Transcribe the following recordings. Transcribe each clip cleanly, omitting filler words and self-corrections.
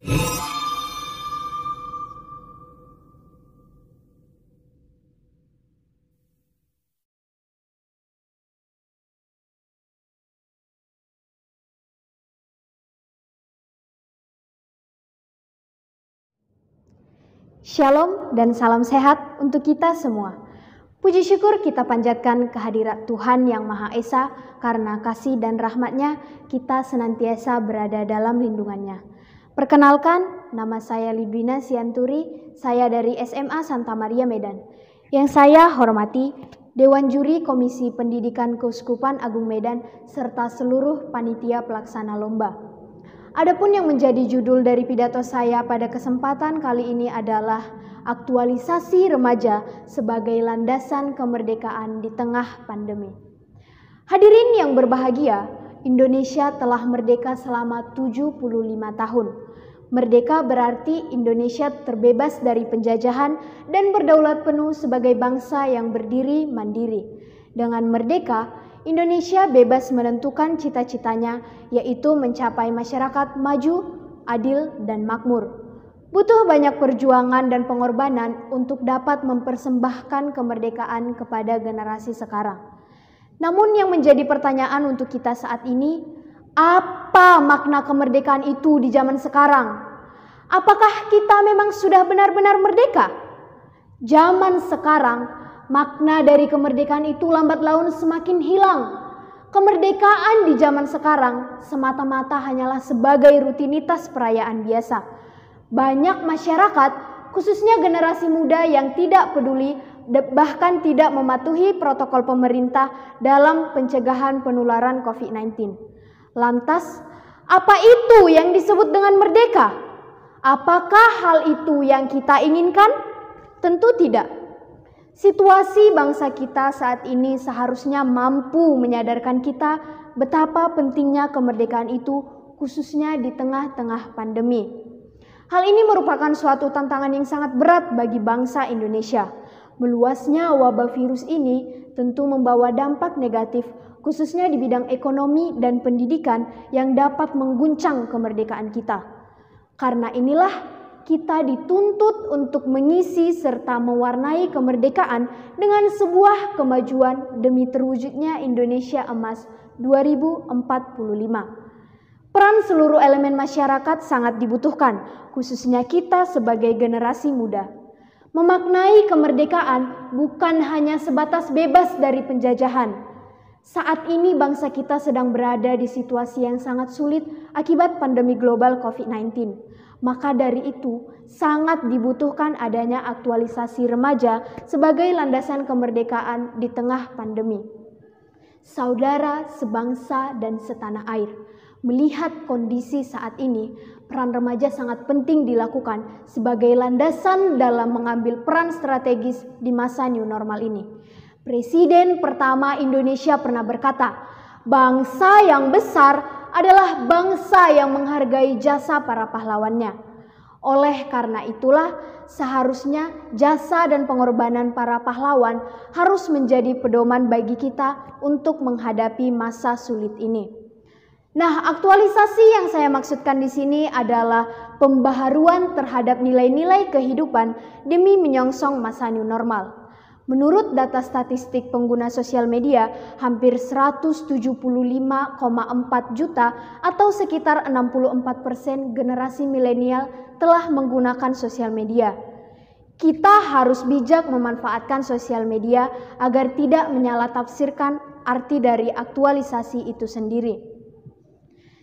Shalom dan salam sehat untuk kita semua. Puji syukur kita panjatkan kehadirat Tuhan Yang Maha Esa, karena kasih dan rahmat-Nya kita senantiasa berada dalam lindungan-Nya. Perkenalkan, nama saya Lidwina Sianturi, saya dari SMA Santa Maria Medan. Yang saya hormati Dewan Juri Komisi Pendidikan Keuskupan Agung Medan serta seluruh panitia pelaksana lomba. Adapun yang menjadi judul dari pidato saya pada kesempatan kali ini adalah aktualisasi remaja sebagai landasan kemerdekaan di tengah pandemi. Hadirin yang berbahagia, Indonesia telah merdeka selama 75 tahun. Merdeka berarti Indonesia terbebas dari penjajahan dan berdaulat penuh sebagai bangsa yang berdiri mandiri. Dengan merdeka, Indonesia bebas menentukan cita-citanya, yaitu mencapai masyarakat maju, adil, dan makmur. Butuh banyak perjuangan dan pengorbanan untuk dapat mempersembahkan kemerdekaan kepada generasi sekarang. Namun yang menjadi pertanyaan untuk kita saat ini, apa makna kemerdekaan itu di zaman sekarang? Apakah kita memang sudah benar-benar merdeka? Zaman sekarang, makna dari kemerdekaan itu lambat laun semakin hilang. Kemerdekaan di zaman sekarang semata-mata hanyalah sebagai rutinitas perayaan biasa. Banyak masyarakat, khususnya generasi muda yang tidak peduli, bahkan tidak mematuhi protokol pemerintah dalam pencegahan penularan COVID-19. Lantas, apa itu yang disebut dengan merdeka? Apakah hal itu yang kita inginkan? Tentu tidak. Situasi bangsa kita saat ini seharusnya mampu menyadarkan kita betapa pentingnya kemerdekaan itu, khususnya di tengah-tengah pandemi. Hal ini merupakan suatu tantangan yang sangat berat bagi bangsa Indonesia. Meluasnya wabah virus ini tentu membawa dampak negatif, khususnya di bidang ekonomi dan pendidikan yang dapat mengguncang kemerdekaan kita. Karena inilah kita dituntut untuk mengisi serta mewarnai kemerdekaan dengan sebuah kemajuan demi terwujudnya Indonesia Emas 2045. Peran seluruh elemen masyarakat sangat dibutuhkan, khususnya kita sebagai generasi muda. Memaknai kemerdekaan bukan hanya sebatas bebas dari penjajahan. Saat ini bangsa kita sedang berada di situasi yang sangat sulit akibat pandemi global COVID-19. Maka dari itu, sangat dibutuhkan adanya aktualisasi remaja sebagai landasan kemerdekaan di tengah pandemi. Saudara sebangsa dan setanah air, melihat kondisi saat ini, peran remaja sangat penting dilakukan sebagai landasan dalam mengambil peran strategis di masa new normal ini. Presiden pertama Indonesia pernah berkata, bangsa yang besar adalah bangsa yang menghargai jasa para pahlawannya. Oleh karena itulah, seharusnya jasa dan pengorbanan para pahlawan harus menjadi pedoman bagi kita untuk menghadapi masa sulit ini. Nah, aktualisasi yang saya maksudkan di sini adalah pembaharuan terhadap nilai-nilai kehidupan demi menyongsong masa new normal. Menurut data statistik pengguna sosial media, hampir 175,4 juta atau sekitar 64% generasi milenial telah menggunakan sosial media. Kita harus bijak memanfaatkan sosial media agar tidak menyalah-tafsirkan arti dari aktualisasi itu sendiri.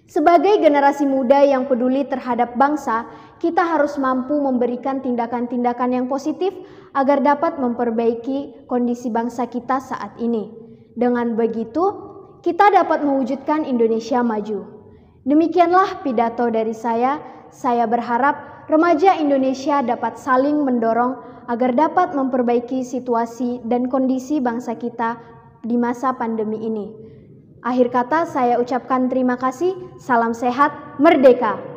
Sebagai generasi muda yang peduli terhadap bangsa, kita harus mampu memberikan tindakan-tindakan yang positif agar dapat memperbaiki kondisi bangsa kita saat ini. Dengan begitu, kita dapat mewujudkan Indonesia maju. Demikianlah pidato dari saya. Saya berharap remaja Indonesia dapat saling mendorong agar dapat memperbaiki situasi dan kondisi bangsa kita di masa pandemi ini. Akhir kata saya ucapkan terima kasih, salam sehat, merdeka!